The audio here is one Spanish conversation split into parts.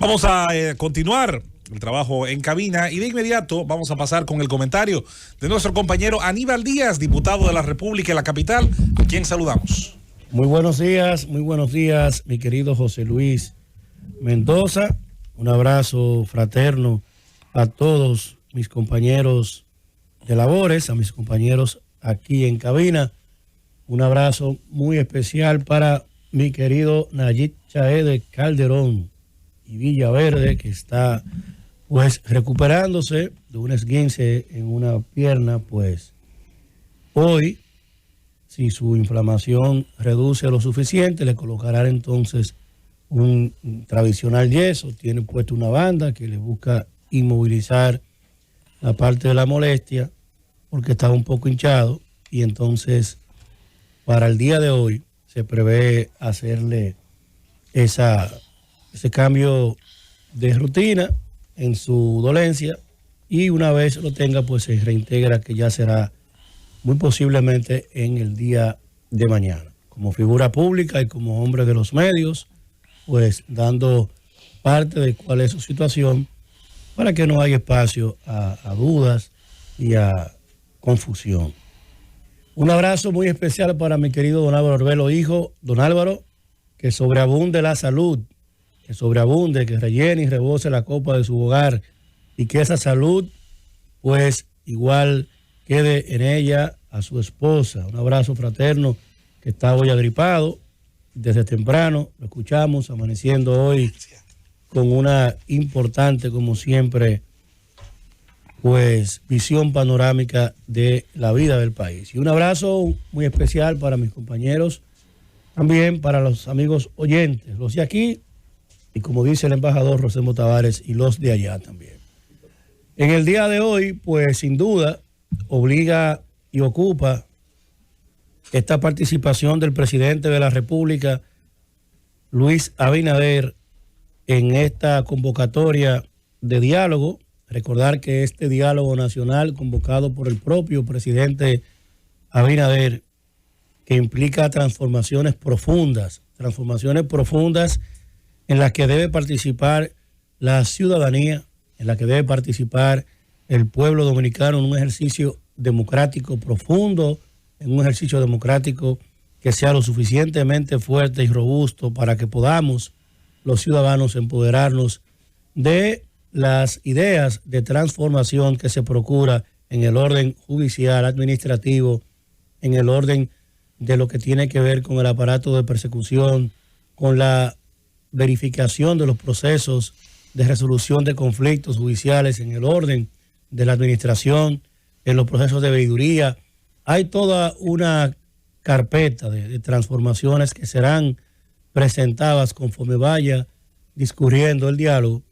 Vamos a continuar el trabajo en cabina y de inmediato vamos a pasar con el comentario de nuestro compañero Aníbal Díaz, diputado de la República en la capital, a quien saludamos. Muy buenos días, mi querido José Luis Mendoza. Un abrazo fraterno a todos mis compañeros de labores, a mis compañeros aquí en cabina. Un abrazo muy especial para mi querido Nayib Chaede Calderón y Villaverde, que está pues recuperándose de un esguince en una pierna. Pues hoy, si su inflamación reduce lo suficiente, le colocarán entonces un tradicional yeso. Tiene puesto una banda que le busca inmovilizar la parte de la molestia porque está un poco hinchado, y entonces para el día de hoy se prevé hacerle ese cambio de rutina en su dolencia, y una vez lo tenga pues se reintegra, que ya será muy posiblemente en el día de mañana. Como figura pública y como hombre de los medios, pues dando parte de cuál es su situación para que no haya espacio a dudas y a confusión. Un abrazo muy especial para mi querido don Álvaro Arbelo, hijo. Don Álvaro, que sobreabunde la salud, que sobreabunde, que rellene y rebose la copa de su hogar, y que esa salud pues igual quede en ella a su esposa. Un abrazo fraterno, que está hoy agripado desde temprano. Lo escuchamos amaneciendo hoy con una importante, como siempre, pues visión panorámica de la vida del país. Y un abrazo muy especial para mis compañeros, también para los amigos oyentes, los de aquí y, como dice el embajador Rosemo Tavares, y los de allá también. En el día de hoy, pues sin duda, obliga y ocupa esta participación del presidente de la República, Luis Abinader, en esta convocatoria de diálogo. Recordar que este diálogo nacional convocado por el propio presidente Abinader, que implica transformaciones profundas en las que debe participar la ciudadanía, en la que debe participar el pueblo dominicano en un ejercicio democrático profundo, en un ejercicio democrático que sea lo suficientemente fuerte y robusto para que podamos los ciudadanos empoderarnos de las ideas de transformación que se procura en el orden judicial, administrativo, en el orden de lo que tiene que ver con el aparato de persecución, con la verificación de los procesos de resolución de conflictos judiciales, en el orden de la administración, en los procesos de veeduría. Hay toda una carpeta de transformaciones que serán presentadas conforme vaya discurriendo el diálogo.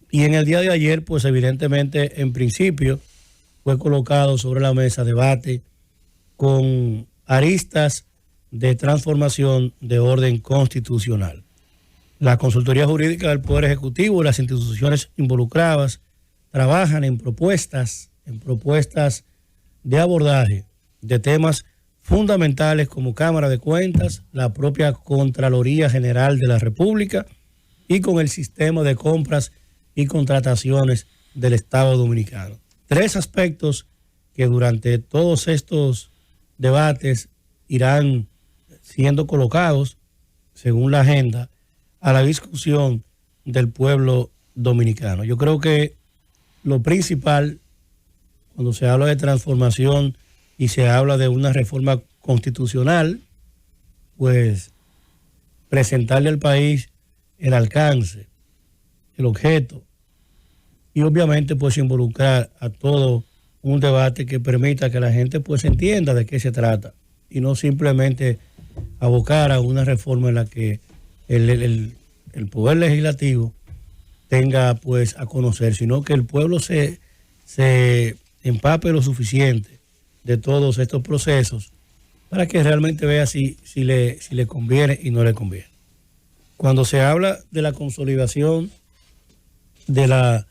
Y en el día de ayer, pues evidentemente, en principio, fue colocado sobre la mesa debate con aristas de transformación de orden constitucional. La Consultoría Jurídica del Poder Ejecutivo y las instituciones involucradas trabajan en propuestas de abordaje de temas fundamentales como Cámara de Cuentas, la propia Contraloría General de la República y con el sistema de compras y contrataciones del Estado Dominicano. 3 aspectos que durante todos estos debates irán siendo colocados, según la agenda, a la discusión del pueblo dominicano. Yo creo que lo principal, cuando se habla de transformación y se habla de una reforma constitucional, pues presentarle al país el alcance, el objeto, y obviamente pues involucrar a todo un debate que permita que la gente pues entienda de qué se trata, y no simplemente abocar a una reforma en la que el poder legislativo tenga pues a conocer, sino que el pueblo se empape lo suficiente de todos estos procesos para que realmente vea si le conviene y no le conviene. Cuando se habla de la consolidación de la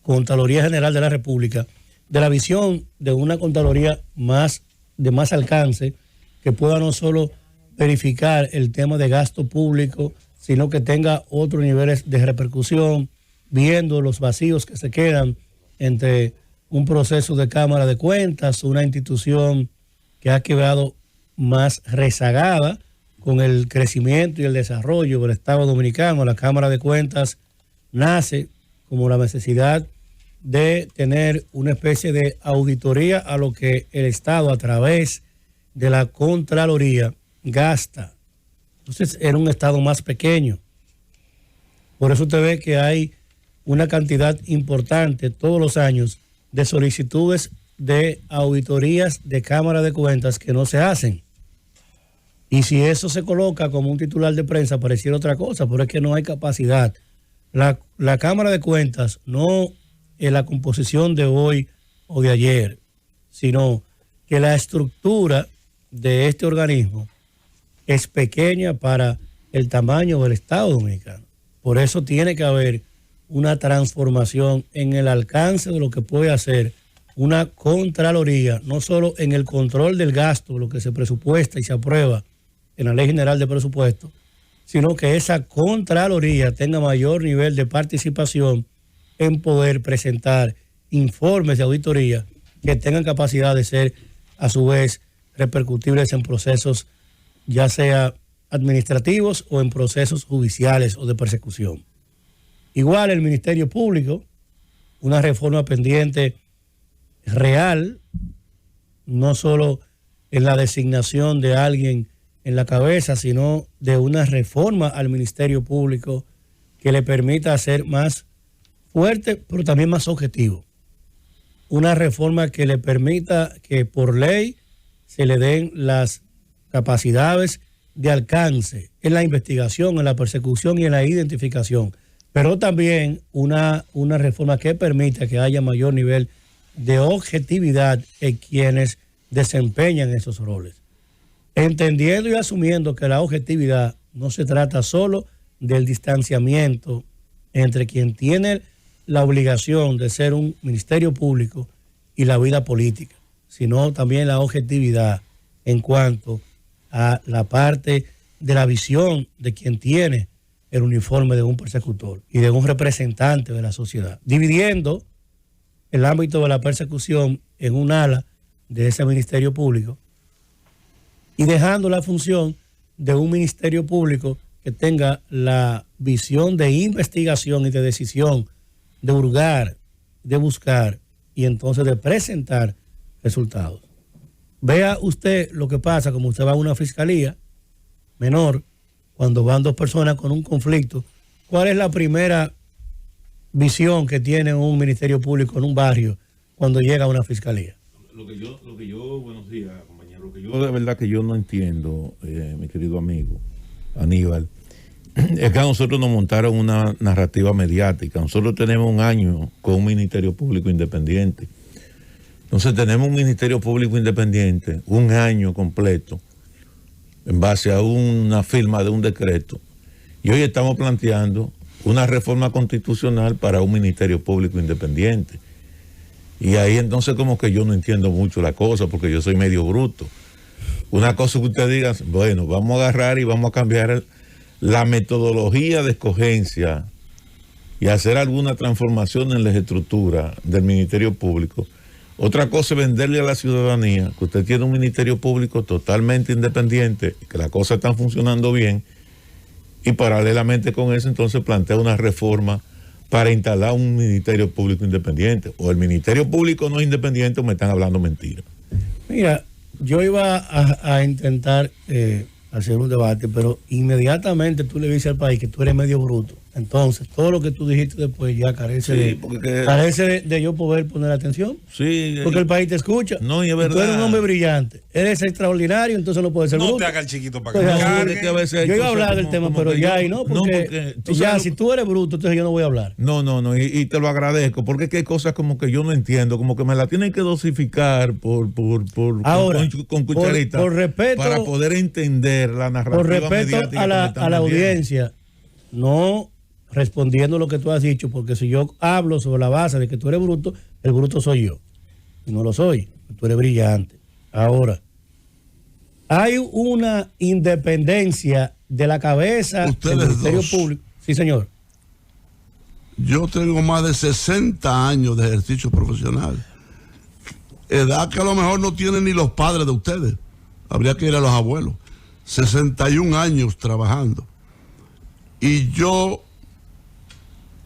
Contraloría General de la República, de la visión de una Contraloría de más alcance, que pueda no solo verificar el tema de gasto público sino que tenga otros niveles de repercusión, viendo los vacíos que se quedan entre un proceso de Cámara de Cuentas, una institución que ha quedado más rezagada con el crecimiento y el desarrollo del Estado Dominicano. La Cámara de Cuentas nace como la necesidad de tener una especie de auditoría a lo que el Estado, a través de la Contraloría, gasta. Entonces era un Estado más pequeño. Por eso usted ve que hay una cantidad importante todos los años de solicitudes de auditorías de Cámara de Cuentas que no se hacen. Y si eso se coloca como un titular de prensa, pareciera otra cosa, pero es que no hay capacidad. La Cámara de Cuentas, no en la composición de hoy o de ayer, sino que la estructura de este organismo es pequeña para el tamaño del Estado Dominicano. Por eso tiene que haber una transformación en el alcance de lo que puede hacer una Contraloría, no solo en el control del gasto, lo que se presupuesta y se aprueba en la Ley General de Presupuesto, sino que esa Contraloría tenga mayor nivel de participación en poder presentar informes de auditoría que tengan capacidad de ser, a su vez, repercutibles en procesos, ya sea administrativos o en procesos judiciales o de persecución. Igual el Ministerio Público, una reforma pendiente real, no solo en la designación de alguien en la cabeza, sino de una reforma al Ministerio Público que le permita ser más fuerte, pero también más objetivo. Una reforma que le permita que por ley se le den las capacidades de alcance en la investigación, en la persecución y en la identificación, pero también una reforma que permita que haya mayor nivel de objetividad en quienes desempeñan esos roles. Entendiendo y asumiendo que la objetividad no se trata solo del distanciamiento entre quien tiene la obligación de ser un ministerio público y la vida política, sino también la objetividad en cuanto a la parte de la visión de quien tiene el uniforme de un persecutor y de un representante de la sociedad, dividiendo el ámbito de la persecución en un ala de ese ministerio público y dejando la función de un ministerio público que tenga la visión de investigación y de decisión, de hurgar, de buscar y entonces de presentar resultados. Vea usted lo que pasa como usted va a una fiscalía menor, cuando van dos personas con un conflicto. ¿Cuál es la primera visión que tiene un ministerio público en un barrio cuando llega a una fiscalía? Lo que yo, buenos días, compañero, lo que yo de verdad que yo no entiendo, mi querido amigo Aníbal, es que a nosotros nos montaron una narrativa mediática. Nosotros tenemos un año con un ministerio público independiente. Entonces tenemos un ministerio público independiente, un año completo, en base a una firma de un decreto. Y hoy estamos planteando una reforma constitucional para un ministerio público independiente. Y ahí entonces como que yo no entiendo mucho la cosa, porque yo soy medio bruto. Una cosa que usted diga, bueno, vamos a agarrar y vamos a cambiar la metodología de escogencia y hacer alguna transformación en la estructura del Ministerio Público. Otra cosa es venderle a la ciudadanía que usted tiene un Ministerio Público totalmente independiente, que las cosas están funcionando bien, y paralelamente con eso entonces plantea una reforma para instalar un Ministerio Público independiente. O el Ministerio Público no es independiente o me están hablando mentiras. Mira, yo iba a intentar hacer un debate, pero inmediatamente tú le dices al país que tú eres medio bruto. Entonces, todo lo que tú dijiste después ya carece, carece de yo poder poner atención. Sí. Porque el país te escucha. No, y es verdad. Tú eres un hombre brillante. Eres extraordinario, entonces no puedes ser bruto. No te haga el chiquito para que cargue. Yo iba a hablar del tema, pero ya y no, porque ya si tú eres bruto, entonces yo no voy a hablar. No, y te lo agradezco, porque es que hay cosas como que yo no entiendo, como que me la tienen que dosificar ahora, con cucharita por respeto, para poder entender la narrativa. Por respeto a la audiencia, no respondiendo lo que tú has dicho, porque si yo hablo sobre la base de que tú eres bruto, el bruto soy yo. Y no lo soy, tú eres brillante. Ahora, hay una independencia de la cabeza del Ministerio Público. Sí, señor. Yo tengo más de 60 años de ejercicio profesional. Edad que a lo mejor no tienen ni los padres de ustedes. Habría que ir a los abuelos. 61 años trabajando. Y yo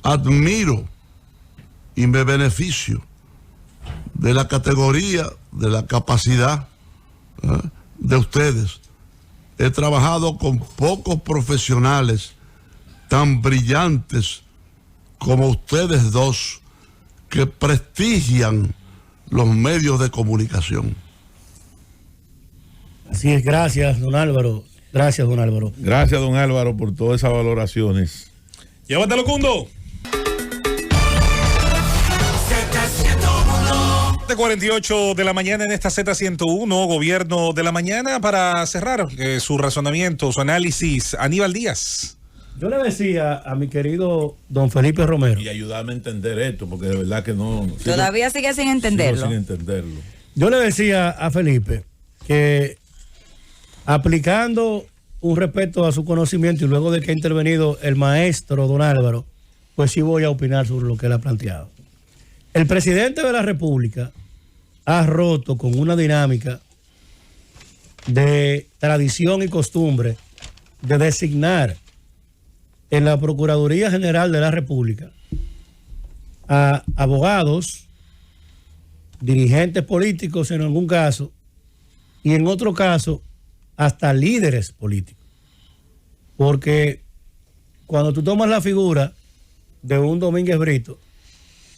admiro y me beneficio de la categoría, de la capacidad de ustedes. He trabajado con pocos profesionales tan brillantes como ustedes dos, que prestigian los medios de comunicación. Así es, gracias, don Álvaro. Gracias, don Álvaro. Gracias, don Álvaro, por todas esas valoraciones. Llévatelo, Cundo. 48 de la mañana en esta Z101, Gobierno de la Mañana, para cerrar su razonamiento, su análisis. Aníbal Díaz. Yo le decía a mi querido don Felipe Romero. Y ayudarme a entender esto, porque de verdad que no. Todavía sigue sin entenderlo. Sin entenderlo. Yo le decía a Felipe que aplicando un respeto a su conocimiento y luego de que ha intervenido el maestro don Álvaro, pues sí voy a opinar sobre lo que él ha planteado. El presidente de la República ha roto con una dinámica de tradición y costumbre de designar en la Procuraduría General de la República a abogados, dirigentes políticos en algún caso, y en otro caso hasta líderes políticos. Porque cuando tú tomas la figura de un Domínguez Brito,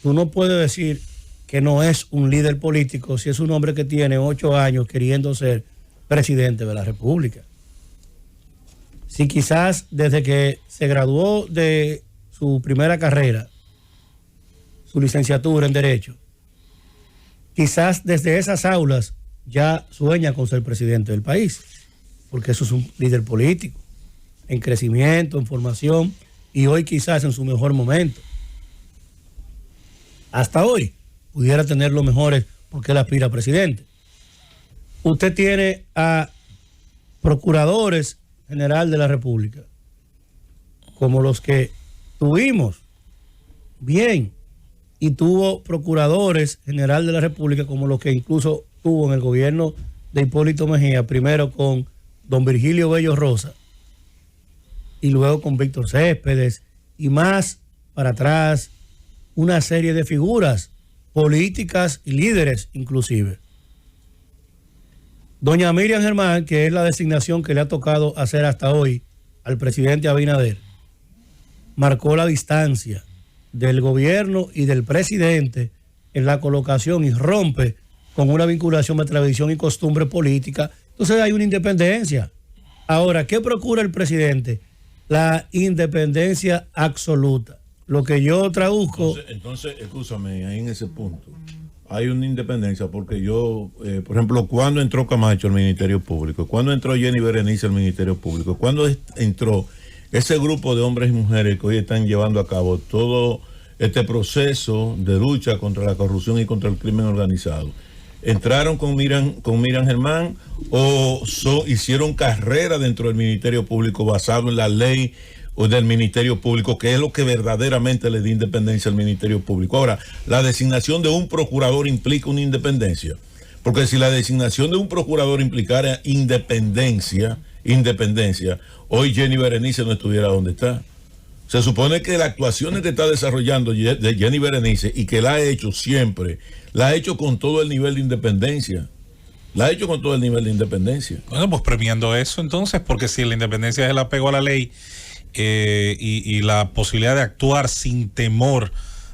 tú no puedes decir que no es un líder político si es un hombre que tiene 8 años queriendo ser presidente de la República. Si quizás desde que se graduó de su primera carrera, su licenciatura en Derecho, quizás desde esas aulas ya sueña con ser presidente del país, porque eso es un líder político, en crecimiento, en formación, y hoy quizás en su mejor momento. Hasta hoy pudiera tener los mejores porque él aspira a presidente. Usted tiene a procuradores general de la República, como los que tuvimos, bien, y tuvo procuradores general de la República como los que incluso tuvo en el gobierno de Hipólito Mejía, primero con don Virgilio Bello Rosa y luego con Víctor Céspedes, y más para atrás una serie de figuras políticas y líderes inclusive. Doña Miriam Germán, que es la designación que le ha tocado hacer hasta hoy al presidente Abinader, marcó la distancia del gobierno y del presidente en la colocación y rompe con una vinculación de tradición y costumbre política. Entonces hay una independencia. Ahora, ¿qué procura el presidente? La independencia absoluta. Lo que yo traduzco... Entonces, escúchame, ahí en ese punto hay una independencia porque yo, por ejemplo, cuando entró Camacho al Ministerio Público, cuando entró Jenny Berenice al Ministerio Público, cuando entró ese grupo de hombres y mujeres que hoy están llevando a cabo todo este proceso de lucha contra la corrupción y contra el crimen organizado, ¿entraron con Miriam Germán o hicieron carrera dentro del Ministerio Público basado en la ley o del Ministerio Público, que es lo que verdaderamente le da independencia al Ministerio Público? Ahora, la designación de un procurador implica una independencia, porque si la designación de un procurador implicara independencia, hoy Jenny Berenice no estuviera donde está. Se supone que las actuaciones que está desarrollando de Jenny Berenice y que la ha hecho siempre, la ha hecho con todo el nivel de independencia. Bueno, pues premiando eso entonces, porque si la independencia es el apego a la ley y la posibilidad de actuar sin temor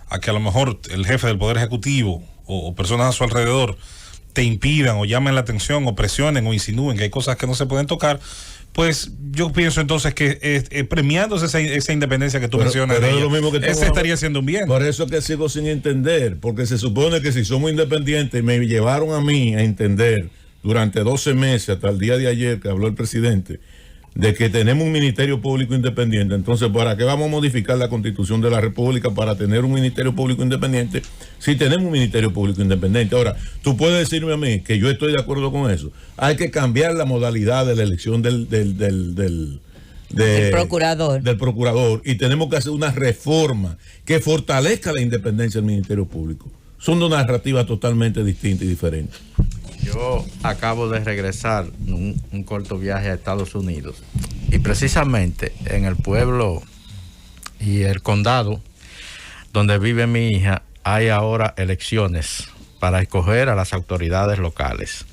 a que a lo mejor el jefe del Poder Ejecutivo o personas a su alrededor te impidan o llamen la atención o presionen o insinúen que hay cosas que no se pueden tocar, pues yo pienso entonces que premiándose esa independencia que tú mencionas, pero es lo mismo que ese estaría haciendo un bien. Por eso es que sigo sin entender, porque se supone que si somos independientes, me llevaron a mí a entender durante 12 meses, hasta el día de ayer que habló el presidente, de que tenemos un Ministerio Público independiente. Entonces, ¿para qué vamos a modificar la Constitución de la República para tener un Ministerio Público independiente si tenemos un Ministerio Público independiente? Ahora, tú puedes decirme a mí que yo estoy de acuerdo con eso. Hay que cambiar la modalidad de la elección del del procurador, y tenemos que hacer una reforma que fortalezca la independencia del Ministerio Público. Son dos narrativas totalmente distintas y diferentes. Yo acabo de regresar un corto viaje a Estados Unidos y precisamente en el pueblo y el condado donde vive mi hija hay ahora elecciones para escoger a las autoridades locales,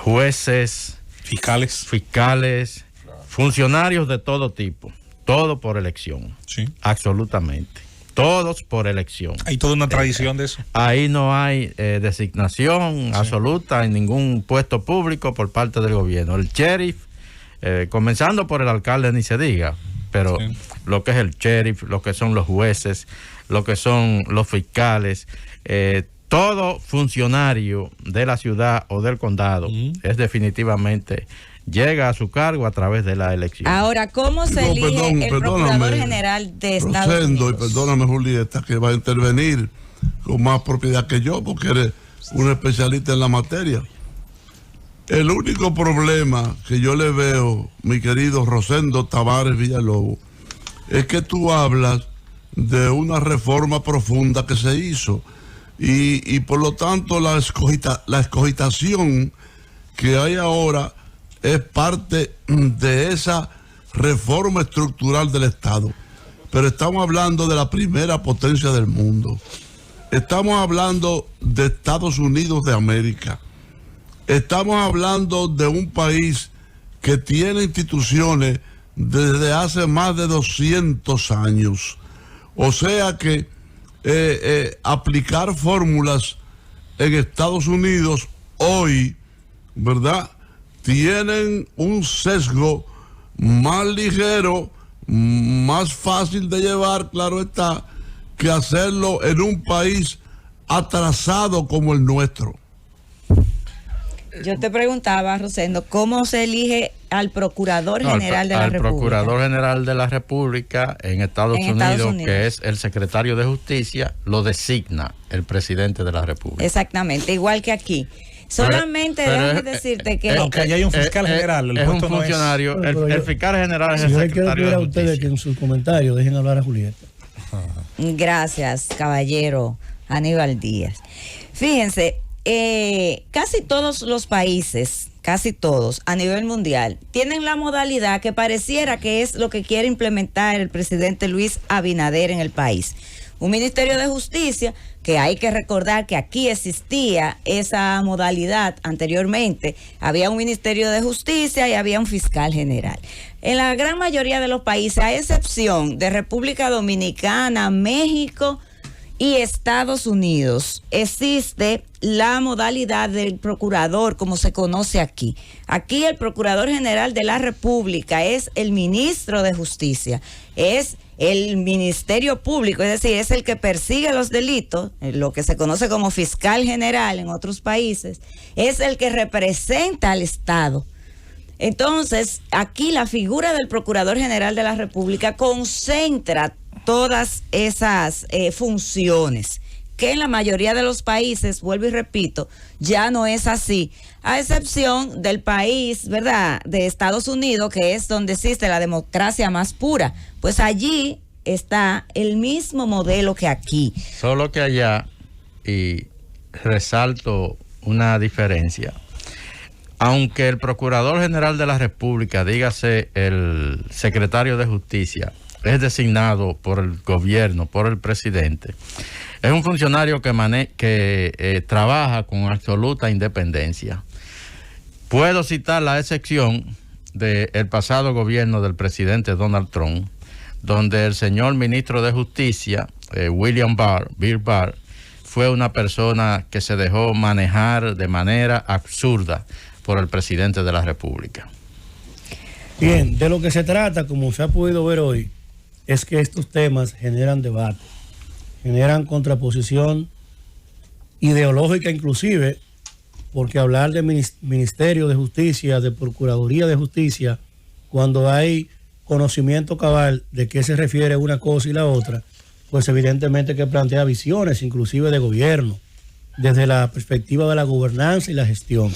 jueces, fiscales, funcionarios de todo tipo, todo por elección, sí, absolutamente. Todos por elección. Hay toda una tradición de eso. Ahí no hay designación absoluta en ningún puesto público por parte del gobierno. El sheriff, comenzando por el alcalde ni se diga, pero lo que es el sheriff, lo que son los jueces, lo que son los fiscales, todo funcionario de la ciudad o del condado es definitivamente llega a su cargo a través de la elección. Ahora, ¿cómo se elige el Procurador General de Estados Unidos? Y perdóname, Julieta, que va a intervenir con más propiedad que yo, porque eres un especialista en la materia. El único problema que yo le veo, mi querido Rosendo Tavares Villalobos, es que tú hablas de una reforma profunda que se hizo y por lo tanto la escogitación que hay ahora es parte de esa reforma estructural del Estado. Pero estamos hablando de la primera potencia del mundo. Estamos hablando de Estados Unidos de América. Estamos hablando de un país que tiene instituciones desde hace más de 200 años. O sea que aplicar fórmulas en Estados Unidos hoy, ¿verdad?, tienen un sesgo más ligero, más fácil de llevar, claro está, que hacerlo en un país atrasado como el nuestro. Yo te preguntaba, Rosendo, ¿cómo se elige al Procurador General de la República? Al Procurador General de la República en Estados Unidos, que es el secretario de Justicia, lo designa el presidente de la República. Exactamente, igual que aquí. Solamente déjame decirte que... Aunque allá hay un fiscal general, es un funcionario, no es, el fiscal general es el secretario de Justicia. Yo quiero pedir a ustedes que en sus comentarios dejen hablar a Julieta. Gracias, caballero Aníbal Díaz. Fíjense, casi todos los países, casi todos a nivel mundial, tienen la modalidad que pareciera que es lo que quiere implementar el presidente Luis Abinader en el país. Un Ministerio de Justicia, que hay que recordar que aquí existía esa modalidad anteriormente. Había un Ministerio de Justicia y había un fiscal general. En la gran mayoría de los países, a excepción de República Dominicana, México y Estados Unidos, existe la modalidad del procurador, como se conoce aquí. Aquí el Procurador General de la República es el ministro de Justicia, es el Ministerio Público, es decir, es el que persigue los delitos, lo que se conoce como fiscal general en otros países, es el que representa al Estado. Entonces, aquí la figura del Procurador General de la República concentra todas esas funciones, que en la mayoría de los países, vuelvo y repito, ya no es así, a excepción del país, ¿verdad?, de Estados Unidos, que es donde existe la democracia más pura. Pues allí está el mismo modelo que aquí. Solo que allá, y resalto una diferencia, aunque el Procurador General de la República, dígase el secretario de Justicia, es designado por el gobierno, por el presidente, es un funcionario que trabaja con absoluta independencia. Puedo citar la excepción del pasado gobierno del presidente Donald Trump, donde el señor ministro de Justicia, Bill Barr, fue una persona que se dejó manejar de manera absurda por el presidente de la República. Bien, de lo que se trata, como se ha podido ver hoy, es que estos temas generan debate, generan contraposición ideológica inclusive, porque hablar de Ministerio de Justicia, de Procuraduría de Justicia, cuando hay conocimiento cabal de qué se refiere una cosa y la otra, pues evidentemente que plantea visiones inclusive de gobierno, desde la perspectiva de la gobernanza y la gestión.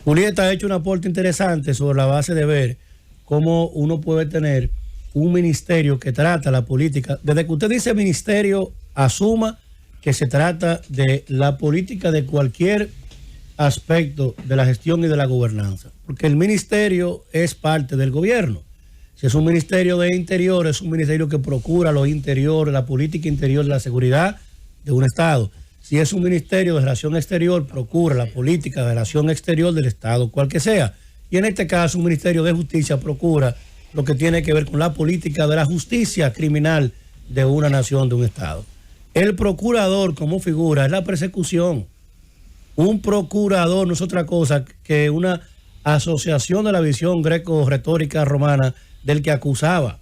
Julieta ha hecho un aporte interesante sobre la base de ver cómo uno puede tener un ministerio que trata la política. Desde que usted dice ministerio, asuma que se trata de la política de cualquier aspecto de la gestión y de la gobernanza, porque el ministerio es parte del gobierno. Si es un ministerio de interior, es un ministerio que procura lo interior, la política interior de la seguridad de un Estado. Si es un ministerio de relación exterior, procura la política de relación exterior del Estado, cual que sea. Y en este caso, un ministerio de justicia procura lo que tiene que ver con la política de la justicia criminal de una nación, de un Estado. El procurador como figura es la persecución. Un procurador no es otra cosa que una asociación de la visión greco-retórica romana del que acusaba.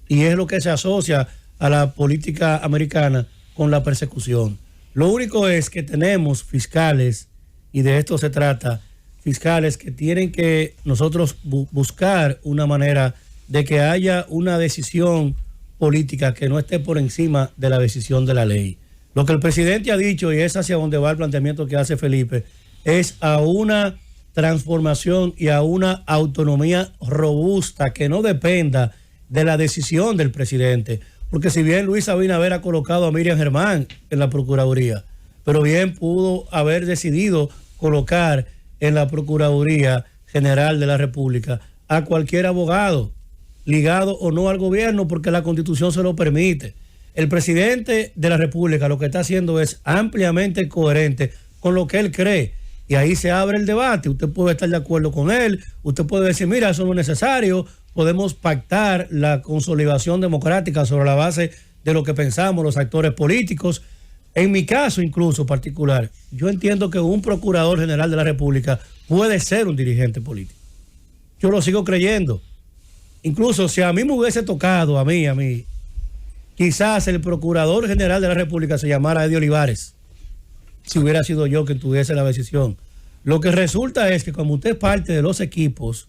Y es lo que se asocia a la política americana con la persecución. Lo único es que tenemos fiscales, y de esto se trata, fiscales que tienen que nosotros buscar una manera de que haya una decisión política que no esté por encima de la decisión de la ley. Lo que el presidente ha dicho, y es hacia donde va el planteamiento que hace Felipe, es a una transformación y a una autonomía robusta que no dependa de la decisión del presidente. Porque si bien Luis Abinader ha colocado a Miriam Germán en la Procuraduría, pero bien pudo haber decidido colocar en la Procuraduría General de la República a cualquier abogado, ligado o no al gobierno, porque la Constitución se lo permite. El presidente de la República lo que está haciendo es ampliamente coherente con lo que él cree. Y ahí se abre el debate. Usted puede estar de acuerdo con él, usted puede decir, mira, eso no es necesario, podemos pactar la consolidación democrática sobre la base de lo que pensamos los actores políticos. En mi caso, incluso particular, yo entiendo que un procurador general de la República puede ser un dirigente político. Yo lo sigo creyendo. Incluso si a mí me hubiese tocado, a mí, quizás el procurador general de la República se llamara Eddie Olivares, si hubiera sido yo quien tuviese la decisión. Lo que resulta es que como usted es parte de los equipos,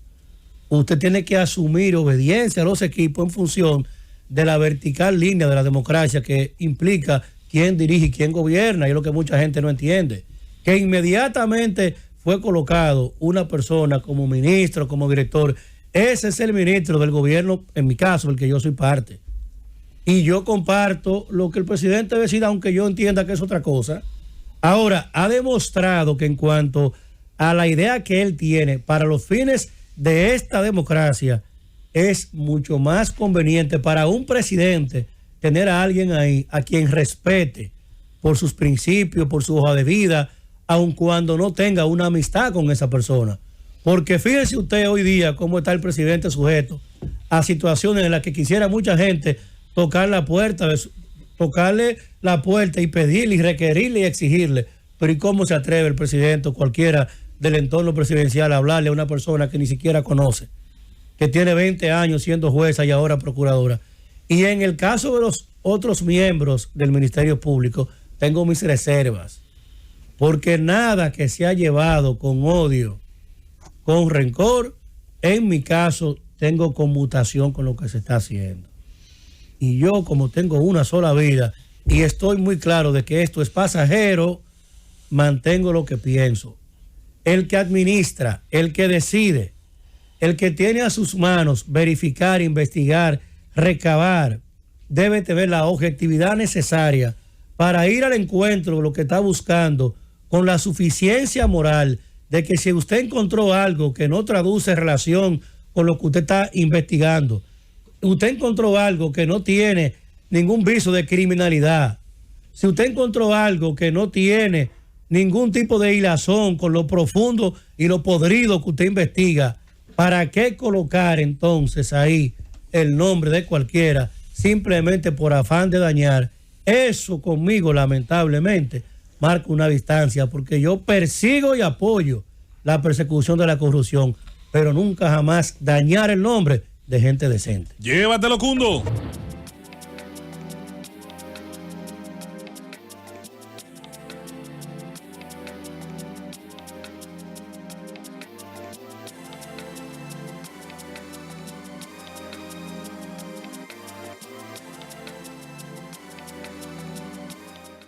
usted tiene que asumir obediencia a los equipos en función de la vertical línea de la democracia que implica quién dirige y quién gobierna, y es lo que mucha gente no entiende. Que inmediatamente fue colocado una persona como ministro, como director. Ese es el ministro del gobierno, en mi caso, del que yo soy parte. Y yo comparto lo que el presidente decida, aunque yo entienda que es otra cosa. Ahora, ha demostrado que en cuanto a la idea que él tiene para los fines de esta democracia, es mucho más conveniente para un presidente tener a alguien ahí a quien respete por sus principios, por su hoja de vida, aun cuando no tenga una amistad con esa persona. Porque fíjese usted hoy día cómo está el presidente sujeto a situaciones en las que quisiera mucha gente tocarle la puerta y pedirle y requerirle y exigirle. Pero ¿y cómo se atreve el presidente o cualquiera del entorno presidencial a hablarle a una persona que ni siquiera conoce, que tiene 20 años siendo jueza y ahora procuradora? Y en el caso de los otros miembros del Ministerio Público, tengo mis reservas, porque nada que se ha llevado con odio, con rencor, en mi caso, tengo conmutación con lo que se está haciendo. Y yo, como tengo una sola vida y estoy muy claro de que esto es pasajero, mantengo lo que pienso. El que administra, el que decide, el que tiene a sus manos verificar, investigar, recabar, debe tener la objetividad necesaria para ir al encuentro de lo que está buscando, con la suficiencia moral de que si usted encontró algo que no traduce relación con lo que usted está investigando, usted encontró algo que no tiene ningún viso de criminalidad, si usted encontró algo que no tiene ningún tipo de hilazón con lo profundo y lo podrido que usted investiga, ¿para qué colocar entonces ahí el nombre de cualquiera simplemente por afán de dañar? Eso conmigo, lamentablemente, marca una distancia, porque yo persigo y apoyo la persecución de la corrupción, pero nunca jamás dañar el nombre de gente decente. Llévatelo, Cundo.